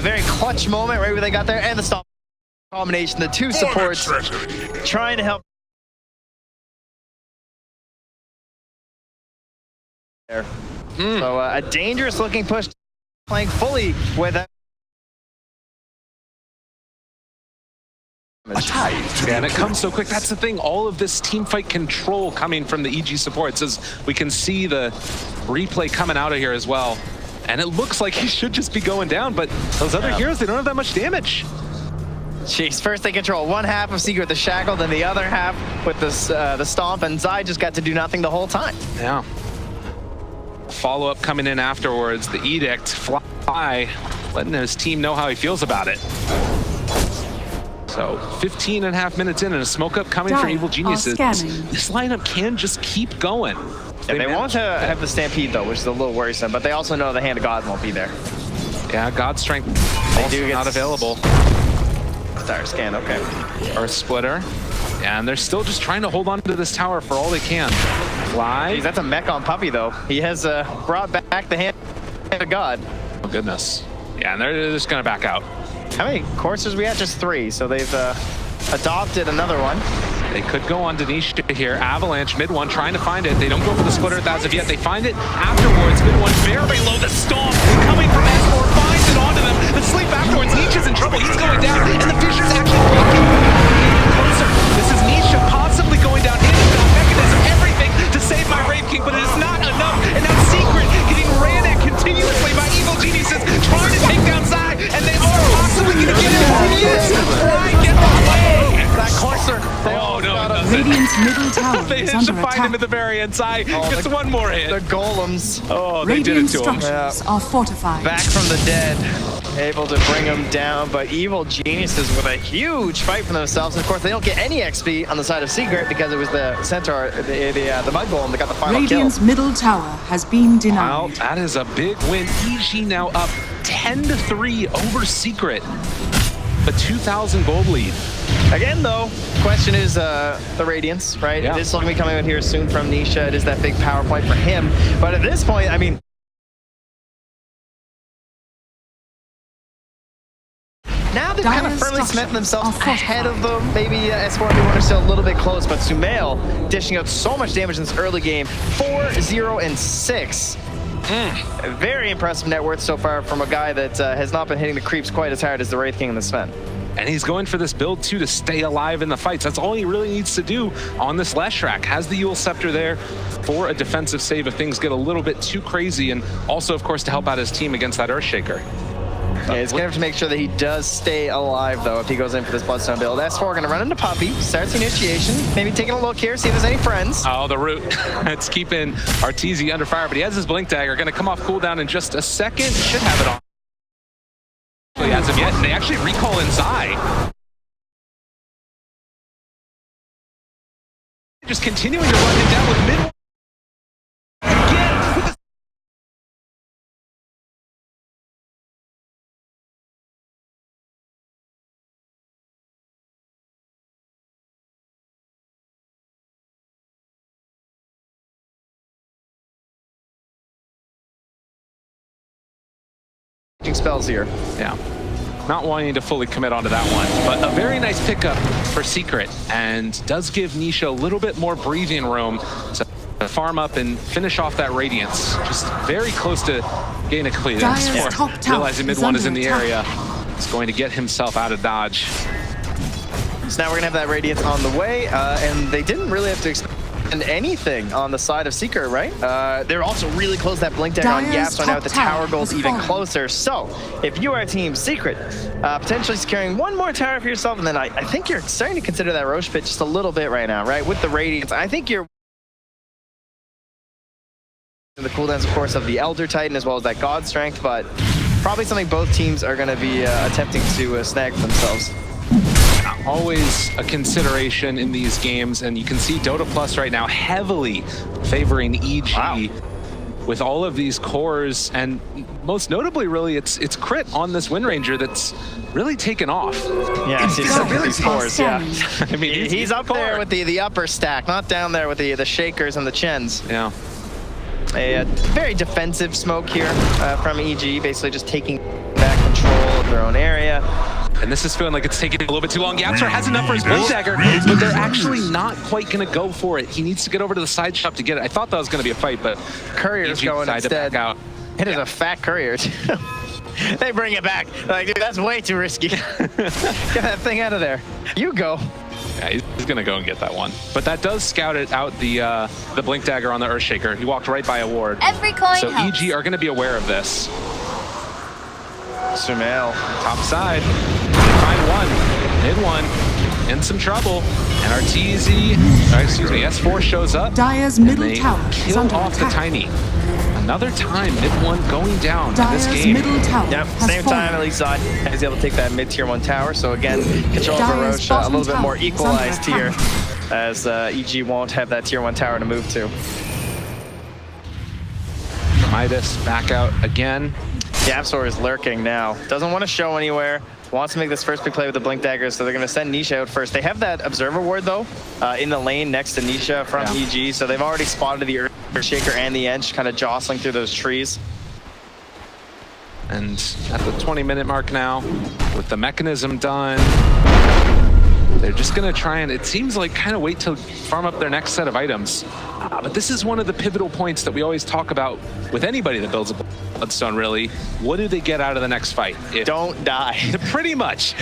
a very clutch moment right where they got there, and the stop combination, the two supports trying to help. There. So a dangerous looking push, playing fully with a Yeah, and it comes so quick. That's the thing. All of this team fight control coming from the EG supports, as we can see the replay coming out of here as well. And it looks like he should just be going down, but those other heroes, they don't have that much damage. Jeez, first they control one half of Secret the Shackle, then the other half with this, the Stomp, and Zai just got to do nothing the whole time. Yeah. Follow-up coming in afterwards. The Edict, Fly, letting his team know how he feels about it. So 15.5 minutes in and a smoke up coming from Evil Geniuses. This lineup can just keep going. Yeah, they want to have the Stampede though, which is a little worrisome, but they also know the Hand of God won't be there. Yeah, God's Strength also not available. Star Scan, okay. Or a Splitter. Yeah, and they're still just trying to hold on to this tower for all they can. Fly. Jeez, that's a mech on Puppy though. He has brought back the Hand of God. Oh goodness. Yeah, and they're just gonna back out. How many coursers we at? Just 3, so they've adopted another one. They could go on Denisha here. Avalanche, mid one, trying to find it. They don't go for the splitter as of yet. They find it afterwards. Mid one, very low. The Stomp coming from S4, finds it onto them. The sleep afterwards. Nisha's in trouble. He's going down, and the Fisher's actually blocking. Closer. This is Nisha possibly going down. Inbound mechanism, everything to save my Wraith King, but it is not enough. And now Secret getting ran at continuously by Evil Geniuses, trying to take down Zai, and they are possibly going to get it. Yes! Fly, get away! That Courser. Oh, no, it doesn't. Radiant's middle tower They is managed under to find attack. him at the very end. Zai gets one more hit. The golems. Oh, they did it Radiant to him. structures are fortified. Back from the dead. Able to bring them down, but Evil Geniuses with a huge fight for themselves. And of course, they don't get any XP on the side of Secret because it was the Centaur, the Mud Golem that got the final Radiant's kill. middle tower has been denied. Wow, that is a big win. EG now up 10-3 over Secret. A 2,000 gold lead. Again, though, question is the Radiance, right? Yeah. It is still going to be coming out here soon from Nisha. It is that big power point for him. But at this point, I mean, now they've kind of firmly cemented themselves ahead of them. Maybe S4 and B1 are still a little bit close, but Sumail dishing out so much damage in this early game. 4-0-6. A very impressive net worth so far from a guy that has not been hitting the creeps quite as hard as the Wraith King and the Sven. And he's going for this build too to stay alive in the fights. That's all he really needs to do on this Leshrac. Has the Yule Scepter there for a defensive save if things get a little bit too crazy, and also, of course, to help out his team against that Earthshaker. Yeah, he's going to have to make sure that he does stay alive, though, if he goes in for this Bloodstone build. S4 going to run into Puppy, starts the initiation, maybe taking a look here, see if there's any friends. Oh, the root. It's keeping Arteezy under fire, but he has his Blink Dagger. Going to come off cooldown in just a second. Should have it on. As of yet, and they actually recall in Zai. Just continuing to run him down with mid. Again, with the spells here. Yeah. Not wanting to fully commit onto that one, but a very nice pickup for Secret, and does give Nisha a little bit more breathing room to farm up and finish off that Radiance. Just very close to getting it completed. Realizing mid one is in the area. He's going to get himself out of dodge. So now we're going to have that Radiance on the way, and they didn't really have to expend anything on the side of Seeker, right? They're also really close to that Blink Dagger on Yap, so now with the tower goals even closer. So, if you are Team Secret, potentially securing one more tower for yourself, and then I think you're starting to consider that Roche pit just a little bit right now, right? With the Radiance, I think you're the cooldowns, of course, of the Elder Titan as well as that God Strength, but probably something both teams are going to be attempting to snag for themselves. Always a consideration in these games, and you can see Dota Plus right now heavily favoring EG. Wow. With all of these cores, and most notably, really, it's crit on this Wind Ranger that's really taken off. Yeah, he's up with these cores, yeah. I mean, he's up there with the upper stack, not down there with the Shakers and the Chens. Yeah. A very defensive smoke here from EG, basically just taking back control of their And this is feeling like it's taking a little bit too long. Yapzor has enough for his Blink Dagger, but they're actually not quite going to go for it. He needs to get over to the side shop to get it. I thought that was going to be a fight, but Courier's EG going decided to instead. back out. It is a fat Courier, too. They bring it back. Like, dude, that's way too risky. Get that thing out of there. You go. Yeah, he's going to go and get that one. But that does scout it out the Blink Dagger on the Earthshaker. He walked right by a ward. Every coin So helps. EG are going to be aware of this. Sumail. Top side. They find one. Mid one. In some trouble. And S4 shows up. Dire's and middle they tower is kill under off the attack. Tiny. Another time, mid one going down in this Dire's game. middle tower Yep, has same fallen. time, at least Zod is able to take that mid-tier 1 tower. So again, control over Dire's Roche a bottom little bit more tower is equalized under here, attack. as EG won't have that tier 1 tower to move to. Midas back out again. Yapzor is lurking now. Doesn't want to show anywhere. Wants to make this first big play with the Blink Daggers, so they're going to send Nisha out first. They have that Observer Ward, though, in the lane next to Nisha from EG, so they've already spotted the Earthshaker and the Ench kind of jostling through those trees. And at the 20-minute mark now, with the mechanism done, they're just going to try and, it seems like, kind of wait to farm up their next set of items. But this is one of the pivotal points that we always talk about with anybody that builds a Bloodstone, really. What do they get out of the next fight? Don't die. Pretty much.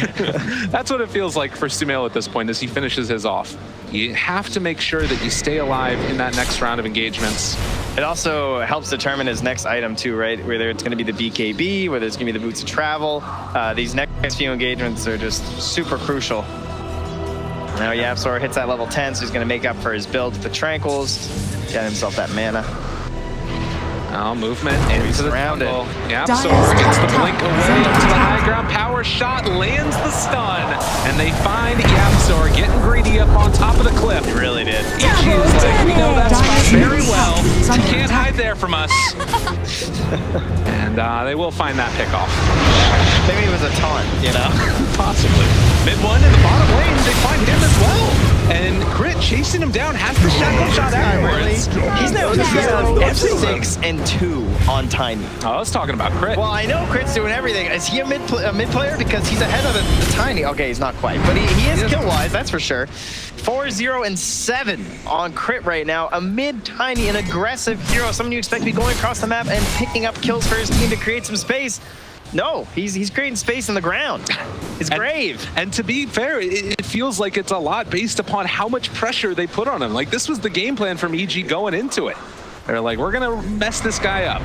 That's what it feels like for Sumail at this point as he finishes his off. You have to make sure that you stay alive in that next round of engagements. It also helps determine his next item too, right? Whether it's going to be the BKB, whether it's going to be the Boots of Travel. These next few engagements are just super crucial. Now Yapzor hits that level 10, so he's going to make up for his build with the Tranquils, get himself that mana. Oh, movement into the surrounded. jungle. Yapzor gets the blink away to the high ground. Power shot lands the stun. And they find Yapzor getting greedy up on top of the cliff. He really did. EG is like, we know that spot very well. Dire's You can't hide there from us. And they will find that pickoff. Maybe it was a taunt, you know? Possibly. Mid one in the bottom lane, they find him as well. And Crit chasing him down, has the shackle shot afterwards. He's now F6 and 2 on Tiny. Oh, I was talking about Crit. Well, I know Crit's doing everything. Is he a mid player? Because he's ahead of the Tiny. Okay, he's not quite, but he is kill-wise, that's for sure. 4-0 and 7 on Crit right now. A mid-Tiny, an aggressive hero. Someone you expect to be going across the map and picking up kills for his team to create some space. No, he's creating space in the ground. His grave. And to be fair, it feels like it's a lot based upon how much pressure they put on him. Like, this was the game plan from EG going into it. They're like, we're going to mess this guy up.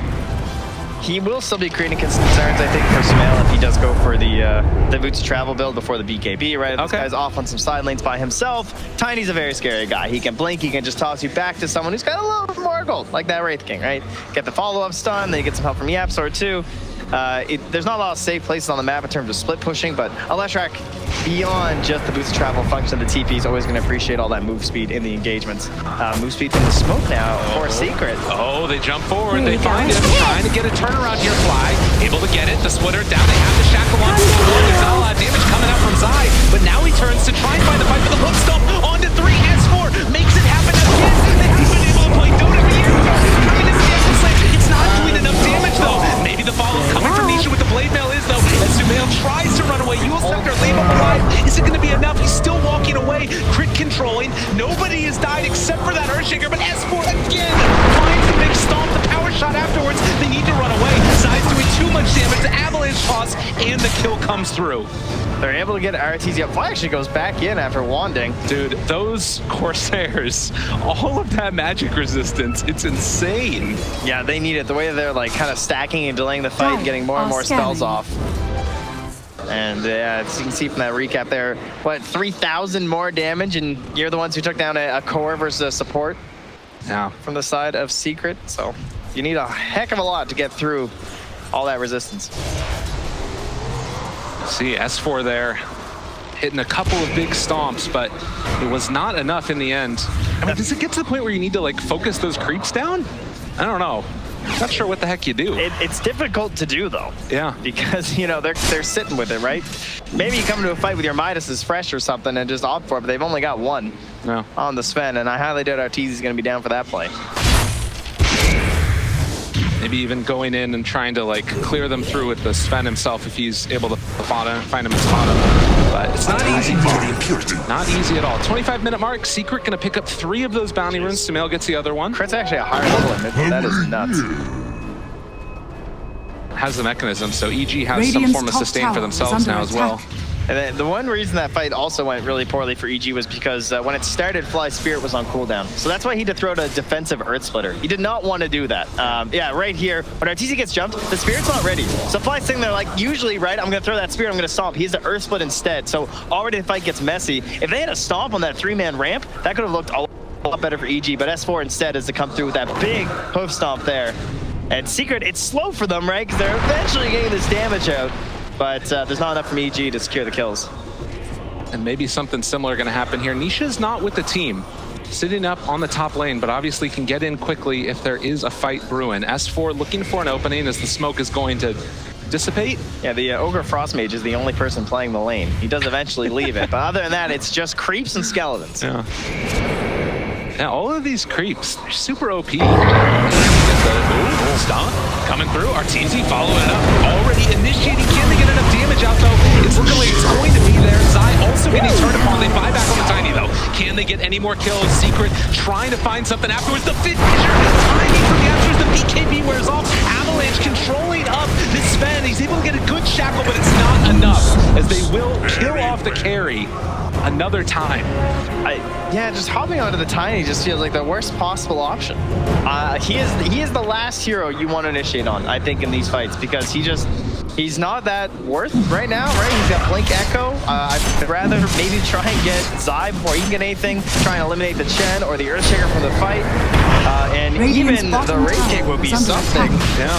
He will still be creating concerns, I think, for Sumail if he does go for the Boots of Travel build before the BKB, right? This guy's off on some side lanes by himself. Tiny's a very scary guy. He can blink, he can just toss you back to someone who's got a little bit more gold, like that Wraith King, right? Get the follow-up stun, then you get some help from Yapzor too. There's not a lot of safe places on the map in terms of split pushing, but Aleshrak, beyond just the Boots of Travel function of the TP, is always going to appreciate all that move speed in the engagements. Move speed from the smoke now for Secret. Oh, they jump forward, they find him, trying to get a turnaround here, Fly. Able to get it, the splitter down, they have the shackle on. There's not a lot of damage coming out from Zai, but now he turns to try and find the fight for the hook stomp onto 3. S4 makes it happen again. They haven't been able to play Dota for years. Coming into the exit lane, it's not doing enough damage though. Maybe the follow coming from Nisha with the blade mail is though, as Sumail tries to run away. Yule Scepter, leave him alive. Is it going to be enough? He's still walking away. Crit controlling. Nobody has died except for that Earthshaker, but S4 again finds the big stomp, the power shot afterwards. They need to run away. Zai's doing too much damage. The avalanche toss, and the kill comes through. They're able to get RTZ up. Fly actually goes back in after wanding. Dude, those Corsairs, all of that magic resistance, it's insane. Yeah, they need it. The way they're like kind of stacking and delaying the fight, getting more and more spells off. And yeah, as you can see from that recap there, what, 3,000 more damage, and you're the ones who took down a core versus a support from the side of Secret. So you need a heck of a lot to get through all that resistance. See S4 there, hitting a couple of big stomps, but it was not enough in the end. I mean, does it get to the point where you need to like focus those creeps down? I don't know. Not sure what the heck you do. It's difficult to do though. Yeah. Because, you know, they're sitting with it, right? Maybe you come to a fight with your Midas is fresh or something and just opt for it, but they've only got one on the Sven, and I highly doubt Arteezy is going to be down for that play. Maybe even going in and trying to like clear them through with the Sven himself if he's able to find him and spot him. But it's not easy. Not easy at all. 25-minute mark. Secret gonna pick up 3 of those bounty runes. Sumail gets the other one. Crit's actually a higher level in mid, but that is nuts. Has the mechanism, so EG has some form of sustain for themselves now as well. And then the one reason that fight also went really poorly for EG was because when it started, Fly Spirit was on cooldown. So that's why he had to throw out a defensive Earth Splitter. He did not want to do that. Yeah, right here, when RTZ gets jumped, the Spirit's not ready. So Fly's sitting there like, usually, right, I'm going to throw that Spirit, I'm going to stomp. He has the Earth Split instead. So already the fight gets messy. If they had a stomp on that 3-man ramp, that could have looked a lot better for EG. But S4 instead is to come through with that big hoof stomp there. And Secret, it's slow for them, right? Because they're eventually getting this damage out. But there's not enough from EG to secure the kills. And maybe something similar going to happen here. Nisha's not with the team, sitting up on the top lane, but obviously can get in quickly if there is a fight brewing. S4 looking for an opening as the smoke is going to dissipate. Yeah, the Ogre Frostmage is the only person playing the lane. He does eventually leave it, but other than that, it's just creeps and skeletons. Yeah. Now, all of these creeps, they're super OP. Stomp coming through. RTZ following it up. Already initiating. Can they get enough damage out, though? It's looking like it's going to be there. Zai also getting turned upon. They buy back on the Tiny, though. Can they get any more kills? Secret trying to find something afterwards. The Fit Fisher. Tiny from the answers. The BKB wears off. Avalanche controlling up this Sven. He's able to get a good shackle, but it's not enough as they will kill off the carry another time. Yeah, just hopping onto the Tiny just feels like the worst possible option. He is the last hero you want to initiate on, I think, in these fights, because he's not that worth right now, right? He's got Blink Echo. I'd rather maybe try and get Zai before he can get anything, try and eliminate the Chen or the Earthshaker from the fight. And even the Raid Kick would be something.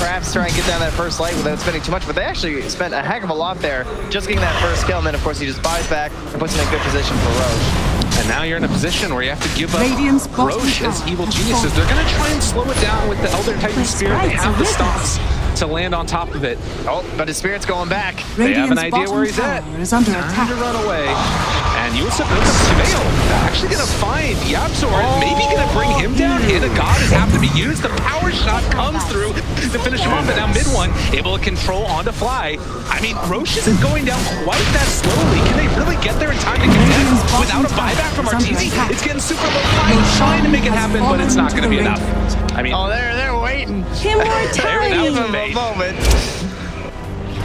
Perhaps try and get down that first light without spending too much, but they actually spent a heck of a lot there just getting that first kill, and then of course he just buys back and puts him in a good position for Roche. And now you're in a position where you have to give up Roche as evil geniuses. They're going to try and slow it down with the Elder Titan Spirit. They have the stops to land on top of it. Oh, but his Spirit's going back. They have an idea where he's at. Time to run away. And Yusuf opens up Sumail. Actually going to find Yabzor. Maybe going to bring him down. And a god is have to be used. The power shot comes through to finish him off. And now mid one able to control onto Fly. I mean, Roche isn't going down quite that slowly. Can they really get there in time to contest without a buyback from RTZ? It's getting super low. Fly trying to make it happen, but it's not going to be enough. I mean, oh, they're waiting. That was a moment.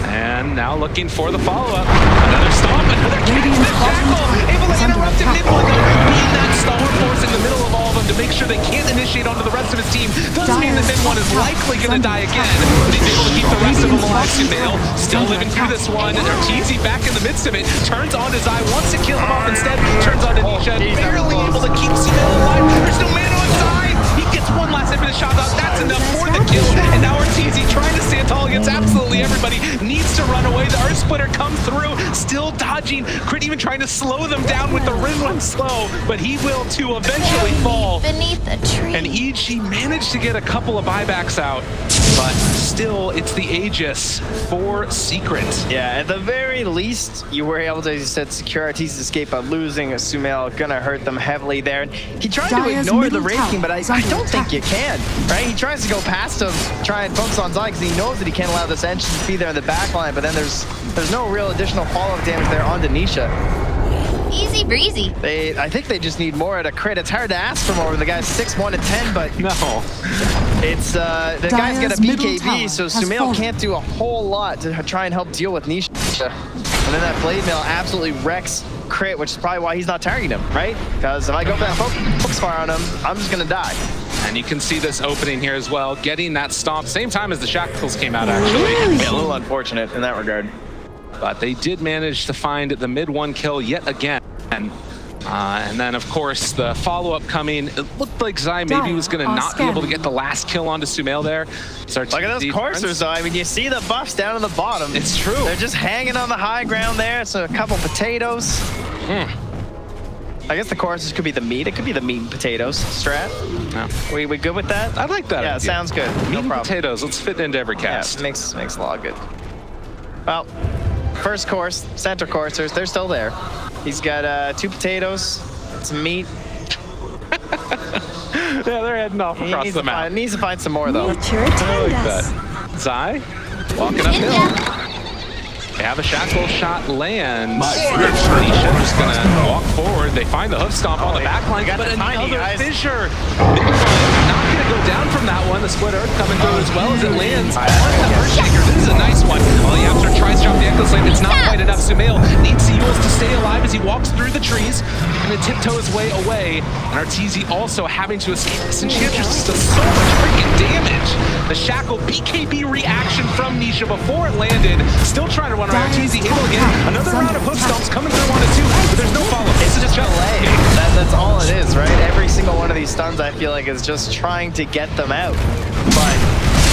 And now looking for the follow-up. Another stomp, another catch, the shackle. Able to interrupt him mid-one, being that stalwart force in the middle of all of them to make sure they can't initiate onto the rest of his team. Doesn't mean that mid-one is likely going to die again, but he's able to keep the rest of them alive. Sumail still living through this one. RTZ back in the midst of it. Turns on his eye, wants to kill him off instead. Turns on to Nisha, barely able to keep Sumail alive. There's no man on his side. He gets one last hit for the shot out. That's enough for the kill. And now RTZ trying to stand tall against absolutely everybody. Needs to run away. The Earth Splitter comes through, still dodging. Crit even trying to slow them down with the Rin Run slow, but he will too eventually fall. Beneath the tree. And EG managed to get a couple of buybacks out, but still, it's the Aegis for Secret. Yeah, at the very least, you were able to, as you said, secure RTZ's escape by losing Sumail. Gonna hurt them heavily there. And he tried to ignore the Raid King, but I don't think you can, right? He tries to go past him, try and focus on Zai, because he knows that he can't allow this engine to be there in the back line, but then there's no real additional follow-up damage there on Denisha. Easy breezy. I think they just need more at a crit. It's hard to ask for more when the guy's 6'1" and 10, but no. It's the guy's got a BKB, so Sumail can't do a whole lot to try and help deal with Nisha. And then that Blade Mail absolutely wrecks Crit, which is probably why he's not targeting him, right? Because if I go for that focus fire on him, I'm just gonna die. And you can see this opening here as well, getting that stomp, same time as the shackles came out, actually. Yeah, a little unfortunate in that regard. But they did manage to find the mid-one kill yet again. And then, of course, the follow-up coming. It looked like Zai maybe was going to not be able to get the last kill onto Sumail there. Look at those coursers, though. I mean, you see the buffs down on the bottom. It's true. They're just hanging on the high ground there. So a couple potatoes. I guess the coursers could be the meat. It could be the meat and potatoes strat. Yeah. We good with that? I like that. Yeah, sounds good. Meat no and problem. potatoes. Let's fit into every cast. Yeah, makes a lot good. Well, first course, center coursers, they're still there. He's got 2 potatoes, some meat. Yeah, they're heading off across the map. Needs to find some more, though. Nature I like attend that. us. Zai, walking uphill. They have a shackle shot land. Nisha just gonna walk forward. They find the hoof stomp on the back line, but another fissure. Not gonna go down from that one. The split earth coming through as well as it lands on the Earthshaker. This is a nice one. Well, Yapster tries to drop the Echo Slave. It's not quite enough. Sumail needs Seals to stay alive as he walks through the trees and to tiptoe his way away. And Arteezy also having to escape. This Enchantress just does so much freaking damage. The shackle BKB reaction from Nisha before it landed. Still trying to run around. Arteezy able again. Another round of hook stomps coming through on it too, but there's no follow. It's just delay. That's all it is, right? Every single one of these stuns, I feel like, is just trying to get them out. But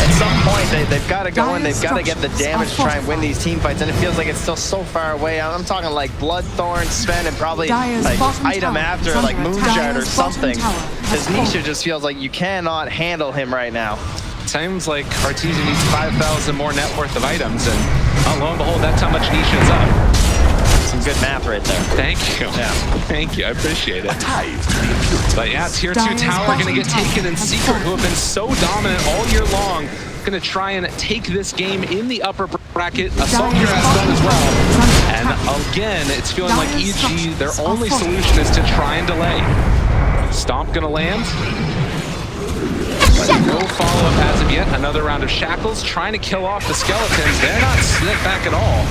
at some point, they've got to go in. They've got to get the damage to try and win these team fights, and it feels like it's still so far away. I'm talking like Bloodthorn, Sven, and probably like item after like Moonshard or something. Because Nisha just feels like you cannot handle him right now. Seems like Arteezy needs 5,000 more net worth of items, and lo and behold, that's how much Nisha's up. Some good math right there. Thank you. Yeah. Thank you. I appreciate it. But yeah, Tier 2 tower going to get taken in Secret, who have been so dominant all year long. Going to try and take this game in the upper bracket. Assault Gear has done as well. And again, it's feeling like EG, their only solution is to try and delay. Stomp going to land. But no follow-up as of yet. Another round of shackles trying to kill off the skeletons. They're not slick back at all.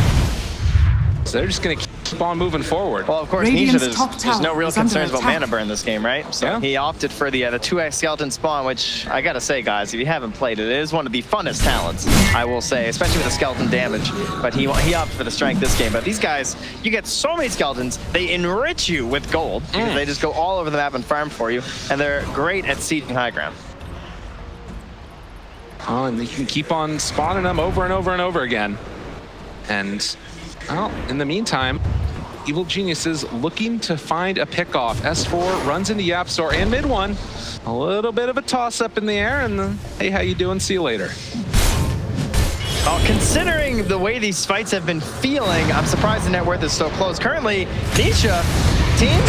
So they're just going to keep on moving forward. Well, of course, Nisha, there's no real concerns about mana burn this game, right? So yeah. He opted for the 2x skeleton spawn, which I gotta say, guys, if you haven't played it, it is one of the funnest talents, I will say, especially with the skeleton damage. But he opted for the strength this game. But these guys, you get so many skeletons, they enrich you with gold. Because they just go all over the map and farm for you, and they're great at sieging high ground. Oh, and you can keep on spawning them over and over and over again. And well, in the meantime, Evil Geniuses looking to find a pickoff. S4 runs into YapzOr and mid one. A little bit of a toss-up in the air, and then, hey, how you doing? See you later. Well, considering the way these fights have been feeling, I'm surprised the net worth is so close. Currently, Nisha, team?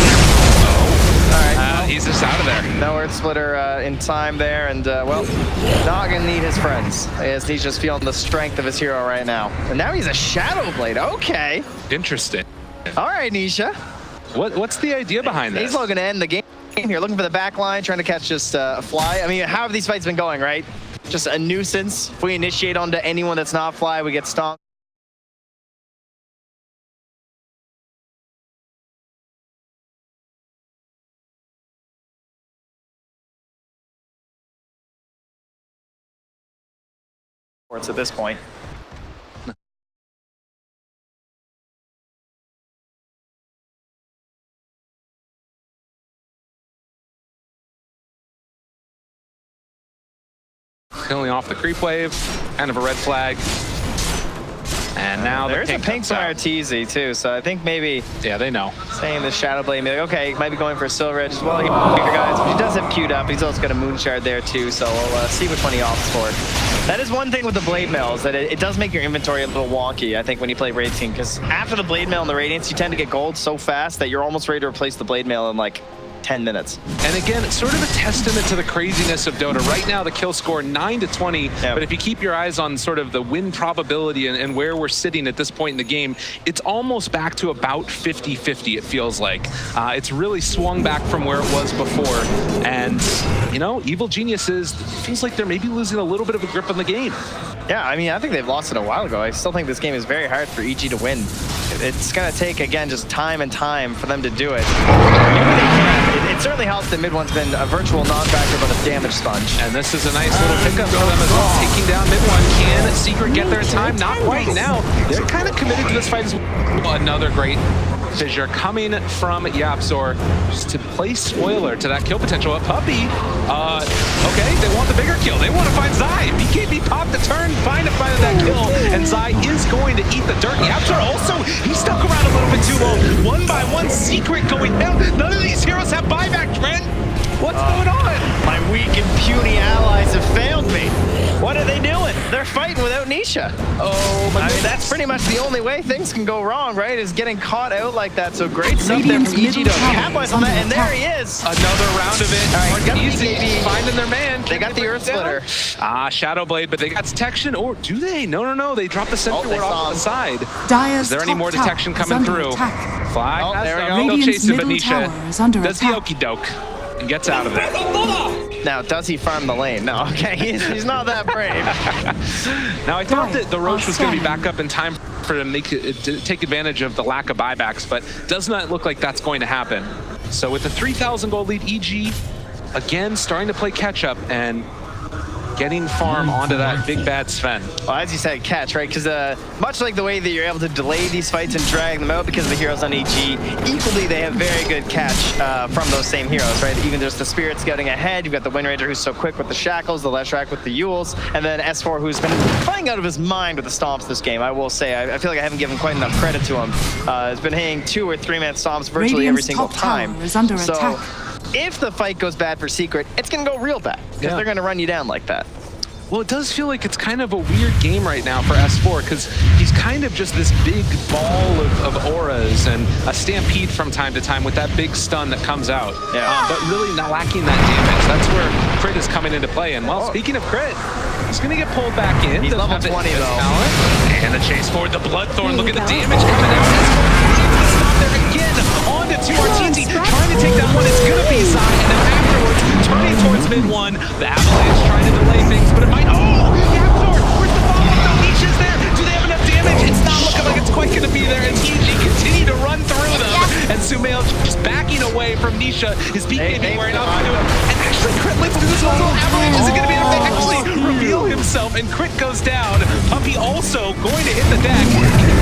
All right. He's just out of there. No Earth Splitter in time there, and well, not gonna need his friends. As he's just feeling the strength of his hero right now. And now he's a Shadow Blade. Okay. Interesting. All right, Nisha. What's the idea behind this? He's looking to end the game here, looking for the back line, trying to catch just a fly. I mean, how have these fights been going, right? Just a nuisance. If we initiate onto anyone that's not fly, we get stomped. At this point. Killing off the creep wave, kind of a red flag. And now there's a pink from Arteezy too, so I think maybe they know. Saying the Shadow Blade, maybe, okay, might be going for Silver Edge as well. Guys, he does have queued up. He's also got a Moonshard there too, so we'll see which one he opts for. That is one thing with the Blade Mail, is that it does make your inventory a little wonky, I think, when you play Raid Team, because after the Blade Mail and the Radiance, you tend to get gold so fast that you're almost ready to replace the Blade Mail in like 10 minutes. And again, it's sort of a testament to the craziness of Dota. Right now, the kill score 9-20, but if you keep your eyes on sort of the win probability and where we're sitting at this point in the game, it's almost back to about 50-50, it feels like. It's really swung back from where it was before. And, you know, Evil Geniuses, it feels like they're maybe losing a little bit of a grip on the game. Yeah, I mean, I think they've lost it a while ago. I still think this game is very hard for EG to win. It's going to take, again, just time and time for them to do it. Maybe they can. It certainly helps that mid one's been a virtual non-factor but a damage sponge. And this is a nice little pickup for them as well. Taking down mid one. Can Secret get there in time? Not quite. Now, they're kind of committed to this fight as well. Another great fissure coming from YapzOr just to play spoiler to that kill potential. A Puppy, okay, they want the bigger kill. They want to find Zai. BKB popped the turn, find that kill, and Zai is going to eat the dirt. YapzOr also, he stuck around a little bit too long. One by one, Secret going down. None of these heroes have buyback, Trent. What's going on? My weak and puny allies have failed me. What are they doing? They're fighting without Nisha. Oh, my I mean, goodness. that's pretty much the only way things can go wrong, right? Is getting caught out like that. So great stuff there Radiant's from EG to middle tower capitalize is on that, under and there attack. he is. Another round of it. All right, got the Easy. BKB. Finding their man. They got the Can Earth bring it Splitter. down? Shadow Blade, but they got detection, or do they? No. They dropped the sentry they ward off saw to the side. Dire's Is there any top more tower detection is coming under through? attack. Flag Oh, has there we them. go. They'll Radiant's chase it, middle Venetia tower is under does the attack. okey doke and gets out of there. Now, does he farm the lane? No, okay, he's not that brave. Now, I thought that the Roche was going to be Outstanding. back up in time for to take advantage of the lack of buybacks, but does not look like that's going to happen. So with the 3,000 gold lead, EG again starting to play catch up and getting farm onto that big bad Sven. Well, as you said, catch, right? Because much like the way that you're able to delay these fights and drag them out because of the heroes on EG, equally they have very good catch from those same heroes, right? Even just the Spirits getting ahead, you've got the Wind Ranger who's so quick with the Shackles, the Leshrac with the Yules, and then S4 who's been playing out of his mind with the Stomps this game, I will say. I feel like I haven't given quite enough credit to him. He's been hitting 2 or 3-man Stomps virtually every Radiant's single top tower time. is under So attack. if the fight goes bad for Secret, it's going to go real bad because they're going to run you down like that. Well, it does feel like it's kind of a weird game right now for S4 because he's kind of just this big ball of auras and a stampede from time to time with that big stun that comes out. Yeah. But really not lacking that damage. That's where Crit is coming into play. And well, speaking of Crit, he's going to get pulled back in. He's Doesn't level have the 20 though. talent. And the chase forward, the Bloodthorn. Look at the damage coming out. S4 stop there again. On to 2 RTT. Trying to take that one. It's going to be Zai. And then afterwards, turning towards mid-1. The Avalanche trying to delay things, but it might... Oh! Yapzor! Where's the follow-up? No, Nisha's there! Do they have enough damage? It's not looking like it's quite going to be there as EG continue to run through them. And Sumail just backing away from Nisha. His BKB wearing off into it. And actually, Crit lives through this whole Avalanche. Is it going to be enough to actually reveal himself? And Crit goes down. Puppy also going to hit the deck.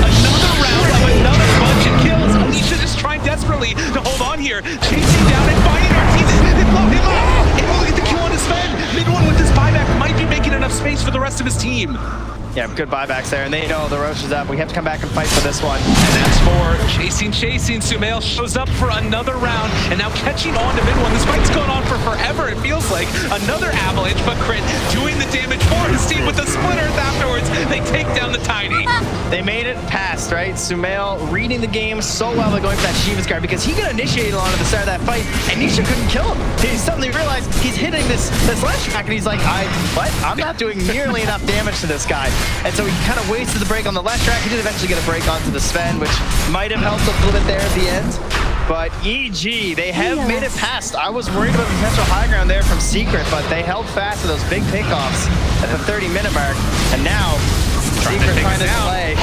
Another round of another bunch of kills. Nisha just trying desperately to hold on here. Chasing down and finding Arteezy. They blow him up. Able to get the kill on his Sven. Mid-1 with this buyback might be making enough space for the rest of his team. Yeah, good buybacks there, and they know the Roche is up. We have to come back and fight for this one. And that's for chasing. Sumail shows up for another round, and now catching on to mid-1. This fight's going on for forever, it feels like. Another Avalanche, but Crit doing the damage for his team with the splitters afterwards. They take down the Tiny. They made it past, right? Sumail reading the game so well by going for that Shiva's guard because he got initiated onto the start of that fight, and Nisha couldn't kill him. He suddenly realized he's hitting this Leshrac, and he's like, I'm not doing nearly enough damage to this guy. And so he kind of wasted the break on the Leshrac. He did eventually get a break onto the Sven, which might have helped a little bit there at the end. But EG, they have made it past. I was worried about the potential high ground there from Secret, but they held fast to those big pickoffs at the 30-minute mark. And now, Secret trying to play.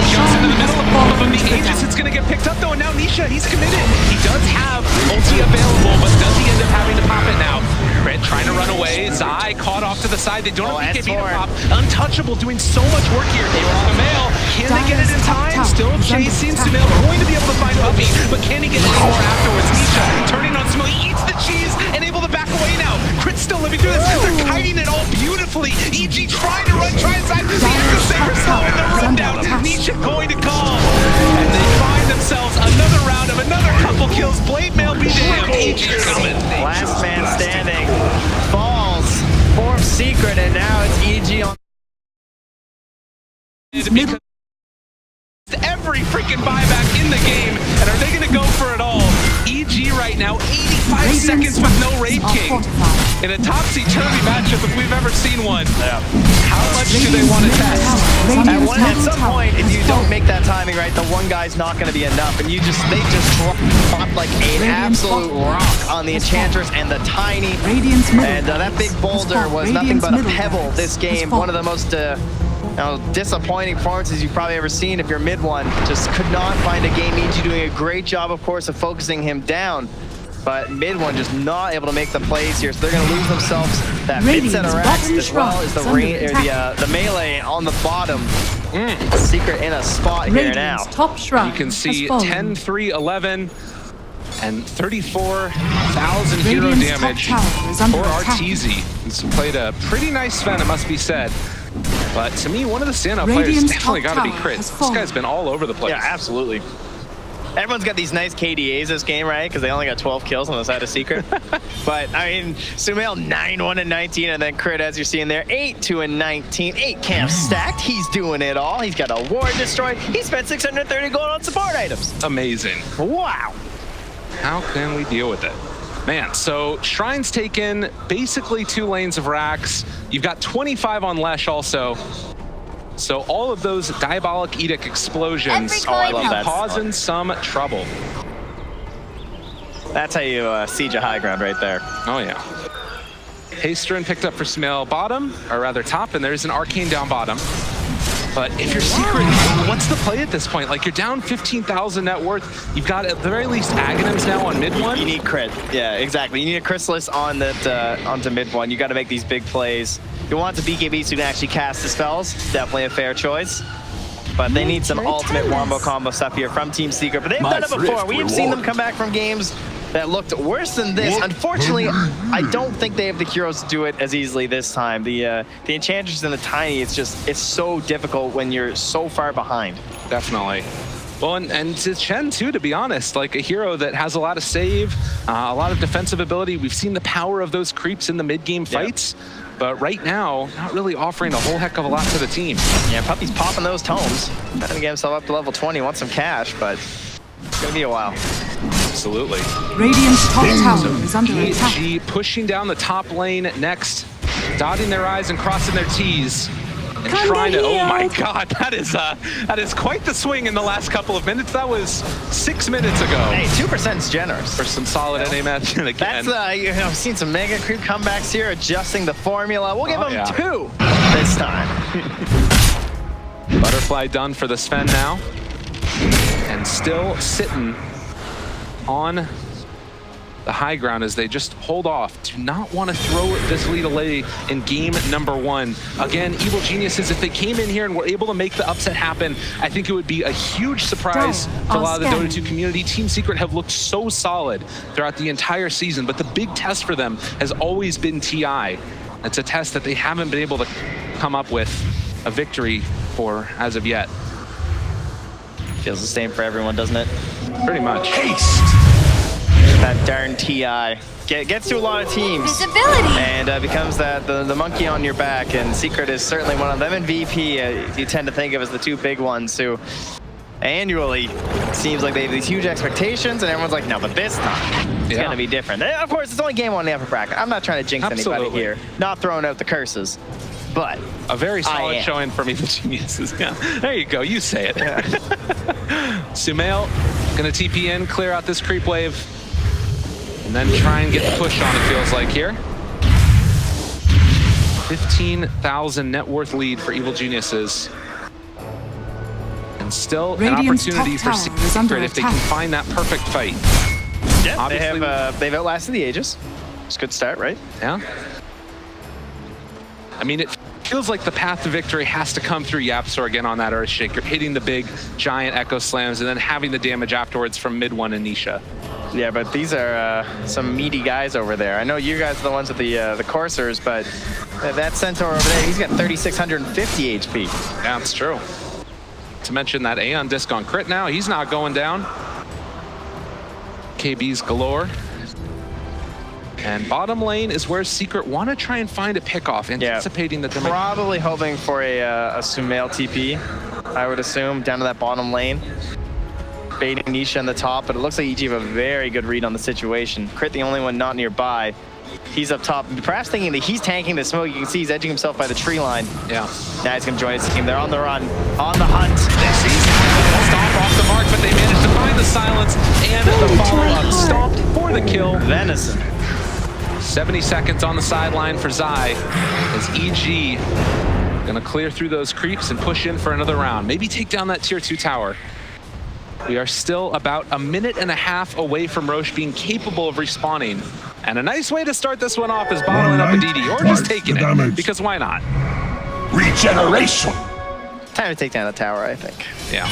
Jumps into the middle of them. The Aegis, it's going to get picked up though. And now Nisha, he's committed. He does have ulti available, but does he end up having to pop it now? Crit trying to run away. Zai caught off to the side. They don't have BKB to pop. Untouchable doing so much work here. Sumail, can they get it in time? Still chasing. Sumail going to be able to find Puppy, but can he get any more afterwards? Nisha turning on Sumail. He eats the cheese and able to back away now. Crit's still living through this. They're kiting it all beautifully. EG trying to run, trying to side. The Saber slowing the rundown. Nisha going to call. And they find themselves another round of another couple kills. Blade Mail be damned. EG coming. Last man standing falls for Secret, and now it's EG on. Because every freaking buyback in the game, and are they going to go for it all? EG right now, 85 seconds with no Raid King. In a topsy-turvy matchup if we've ever seen one. How much do they want to test? At some point, if you don't make that timing right, the one guy's not going to be enough, and they just dropped like an absolute rock on the Enchantress and the Tiny. And that big boulder was nothing but a pebble this game. One of the most disappointing performances you've probably ever seen if you're mid-1. Just could not find a game. EG doing a great job, of course, of focusing him down. But mid-1 just not able to make the plays here, so they're going to lose themselves that mid-set of racks as well as the melee on the bottom. Secret in a spot here now. Top shrine You can see 10, 3, 11, and 34,000 hero damage for Arteezy. He's played a pretty nice Sven, it must be said. But to me, one of the standout players definitely got to be Crit. This guy's been all over the place. Yeah, absolutely. Everyone's got these nice KDAs this game, right? Because they only got 12 kills on the side of Secret. But, I mean, Sumail 9-1-19, and then Crit, as you're seeing there, 8-2-19. 8 camps stacked. He's doing it all. He's got a ward destroyed. He spent 630 gold on support items. Amazing. Wow. How can we deal with it? Man, so Shrine's taken basically 2 lanes of racks. You've got 25 on Lesh also. So all of those Diabolic Edict explosions are causing some trouble. That's how you siege a high ground right there. Oh, yeah. Hasterin picked up for Sumail bottom, or rather top, and there's an Arcane down bottom. But if you're Secret, what's the play at this point? Like, you're down 15,000 net worth. You've got, at the very least, Aghanims now on mid one. You need crit. Yeah, exactly. You need a Chrysalis on that onto mid one. You got to make these big plays. You want the BKB so you can actually cast the spells. Definitely a fair choice. But they need some ultimate wombo combo stuff here from Team Secret. But they've done it before. We have seen them come back from games that looked worse than this. Unfortunately, I don't think they have the heroes to do it as easily this time. The Enchantress and the Tiny, it's so difficult when you're so far behind. Definitely. Well, and to Chen too, to be honest, like a hero that has a lot of save, a lot of defensive ability. We've seen the power of those creeps in the mid-game fights. But right now, not really offering a whole heck of a lot to the team. Yeah, Puppy's popping those tomes. Trying to get himself up to level 20, wants some cash, but it's gonna be a while. Absolutely. Radiant's top tower is under attack. EG pushing down the top lane next, dotting their I's and crossing their T's. And trying to, oh my God, that is quite the swing in the last couple of minutes. That was 6 minutes ago. Hey, 2% is generous. For some solid NA match again. That's, I've seen some mega creep comebacks here, adjusting the formula. We'll give them 2 this time. Butterfly done for the Sven now. And still sitting on the high ground as they just hold off. Do not want to throw this lead away in game number 1. Again, Evil Geniuses, if they came in here and were able to make the upset happen, I think it would be a huge surprise for a lot of the Dota 2 community. Team Secret have looked so solid throughout the entire season, but the big test for them has always been TI. It's a test that they haven't been able to come up with a victory for as of yet. Feels the same for everyone, doesn't it? Pretty much. Haste! That darn TI. Gets to a lot of teams. Visibility. And becomes the monkey on your back, and Secret is certainly one of them. And VP, you tend to think of as the 2 big ones who annually seems like they have these huge expectations, and everyone's like, no, but this time it's going to be different. And of course, it's only game 1 in the upper bracket. I'm not trying to jinx anybody here. Not throwing out the curses. But a very solid showing from Evil Geniuses. Yeah. There you go. You say it. Yeah. Sumail going to TP in, clear out this creep wave, and then try and get the push on, it feels like here. 15,000 net worth lead for Evil Geniuses. And still Radiant's an opportunity for Secret if they can find that perfect fight. Yeah, obviously, they've outlasted the Aegis. It's a good start, right? Yeah. I mean, it feels like the path to victory has to come through YapzOr again on that Earthshaker, hitting the big, giant Echo Slams, and then having the damage afterwards from mid one and Nisha. Yeah, but these are some meaty guys over there. I know you guys are the ones with the coursers, but that Centaur over there, he's got 3,650 HP. Yeah, that's true. To mention that Aeon disc on crit now, he's not going down. KB's galore. And bottom lane is where Secret want to try and find a pickoff, anticipating that they're probably hoping for a Sumail TP, I would assume, down to that bottom lane. Baiting Nisha on the top, but it looks like EG have a very good read on the situation. Crit the only one not nearby. He's up top, perhaps thinking that he's tanking the smoke. You can see he's edging himself by the tree line. Yeah. Now he's going to join his team. They're on the run, on the hunt. Stomp off the mark, but they managed to find the silence and the follow-up. Stomped for the kill. Venison. 70 seconds on the sideline for Zai as EG gonna clear through those creeps and push in for another round. Maybe take down that tier 2 tower. We are still about a minute and a half away from Roche being capable of respawning. And a nice way to start this one off is bottling up a DD or just taking it, because why not? Regeneration. Time to take down the tower, I think. Yeah.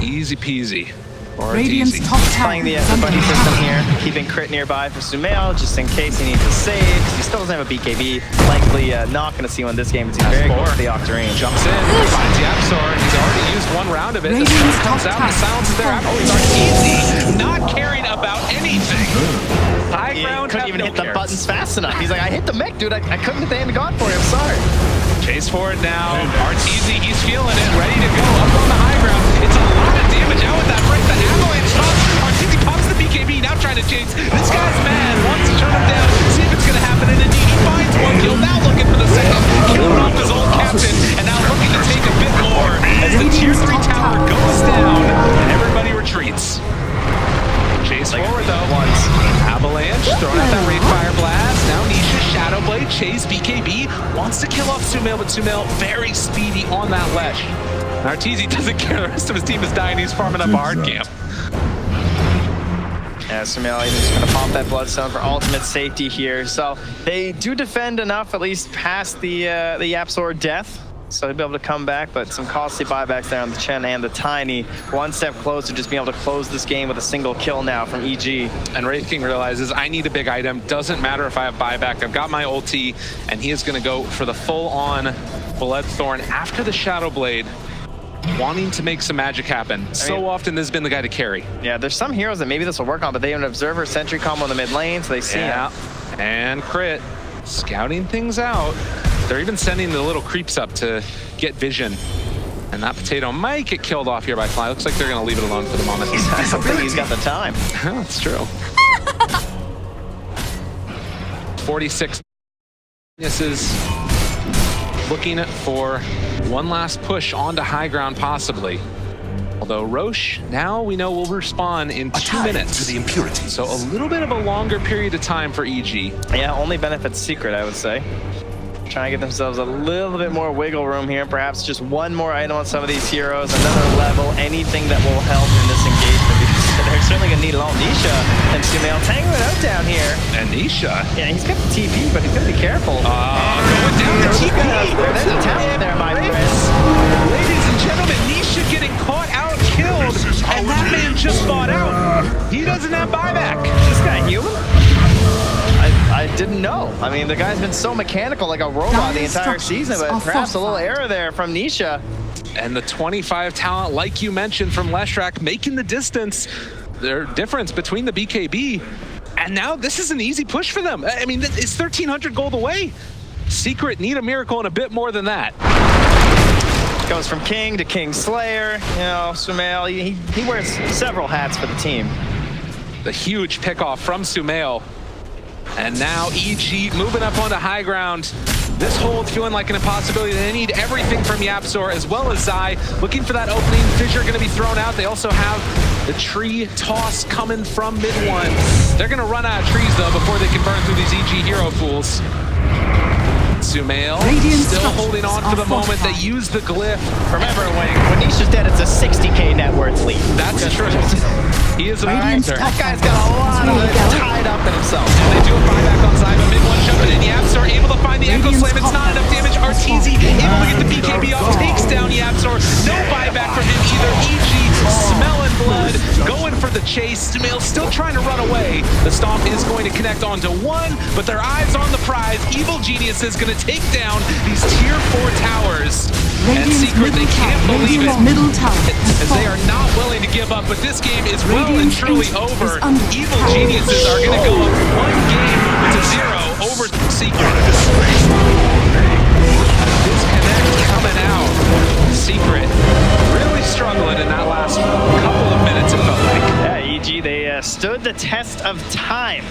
Easy peasy. Radiant's top tower Playing the is under buddy system attack. here, keeping crit nearby for Sumail, just in case he needs to save, because he still doesn't have a BKB. Likely not going to see one this game, it's very close to the Octarine. Jumps in, finds the Absol. He's already used one round of it. The Radiant's stun comes top out, the tower silence is there. is Oh, he's Arteezy, not caring about anything. High He ground, couldn't have even no hit the cares. buttons fast enough. He's like, I hit the mech, dude. I couldn't hit the hand of God for you. I'm sorry. Chase forward now. Arteezy, he's feeling it, ready to go up on the high ground. It's a lot of damage out with that break. That avalanche toss. Arteezy pops the BKB, now trying to chase. This guy's mad, wants to shut him down, see if it's going to happen. And indeed, he finds one kill, now looking for the second. Killing off his old captain, and now looking to take a bit more as the tier 3 tower goes down, and everybody retreats. Chase forward though. Avalanche, throwing out that Raid Fire Blast. Now Nisha, Shadow Blade, Chase, BKB. Wants to kill off Sumail, but Sumail very speedy on that ledge. Arteezy doesn't care. The rest of his team is dying. He's farming up a hard camp. Yeah, Sumail even just going to pop that Bloodstone for ultimate safety here. So they do defend enough, at least past the Yapzor death. So they'll be able to come back, but some costly buybacks there on the Chen and the Tiny. One step closer, just being able to close this game with a single kill now from EG. And Wraith King realizes, I need a big item. Doesn't matter if I have buyback. I've got my ulti, and he is going to go for the full-on Bloodthorn after the Shadow Blade, wanting to make some magic happen. So often, this has been the guy to carry. Yeah, there's some heroes that maybe this will work on, but they have an Observer Sentry combo in the mid lane, so they see him. And crit, scouting things out. They're even sending the little creeps up to get vision. And that potato might get killed off here by Fly. Looks like they're going to leave it alone for the moment. I don't think he's got the time. That's true. 46 misses. Looking for one last push onto high ground, possibly. Although Roche, now we know, will respawn in 2 minutes. To the impurities. So a little bit of a longer period of time for EG. Yeah, only benefits Secret, I would say. Trying to get themselves a little bit more wiggle room here. Perhaps just one more item on some of these heroes, another level, anything that will help in this engagement. Because they're certainly going to need a long Nisha and Sumail tango it out down here. And Nisha. Yeah, he's got the TP, but he's going to be careful. Going down the TP. There's a talent there, my friends. Ladies and gentlemen, Nisha getting caught out, killed, and that man just fought out. He doesn't have buyback. This guy human? I didn't know. I mean, the guy's been so mechanical like a robot the entire season, but perhaps a little error there from Nisha. And the 25 talent, like you mentioned, from Leshrac, making the distance, their difference between the BKB. And now this is an easy push for them. I mean, it's 1,300 gold away. Secret need a miracle and a bit more than that. Goes from King to King Slayer. You know, Sumail, he wears several hats for the team. The huge pickoff from Sumail. And now EG moving up onto high ground. This hold feeling like an impossibility. They need everything from Yapzor as well as Zai. Looking for that opening. Fissure going to be thrown out. They also have the tree toss coming from mid one. They're going to run out of trees though before they can burn through these EG hero pools. Sumail still holding on for the moment. They use the glyph. Remember, when Nisha's dead, it's a 60k net worth lead. That's true. He is a monster. That guy's got a lot of it tied up in himself. And they do a buyback on Zai, but mid one jumping in. Yapzor able to find the Echo Slam. It's not enough damage. Arteezy able to get the BKB off. Takes down Yapzor. No buyback from him either. EG smelling blood. Going for the chase. Sumail still trying to run away. The stomp is going to connect onto one, but their eyes on the prize. Evil Genius is going to take down these tier 4 towers. And Secret, they can't believe it. As they are not willing to give up, but this game is well and truly over. Evil Geniuses are going to go up 1-0 over Secret. Disconnect coming out. Secret really struggling in that last couple of minutes, it felt like. Yeah, EG, they stood the test of time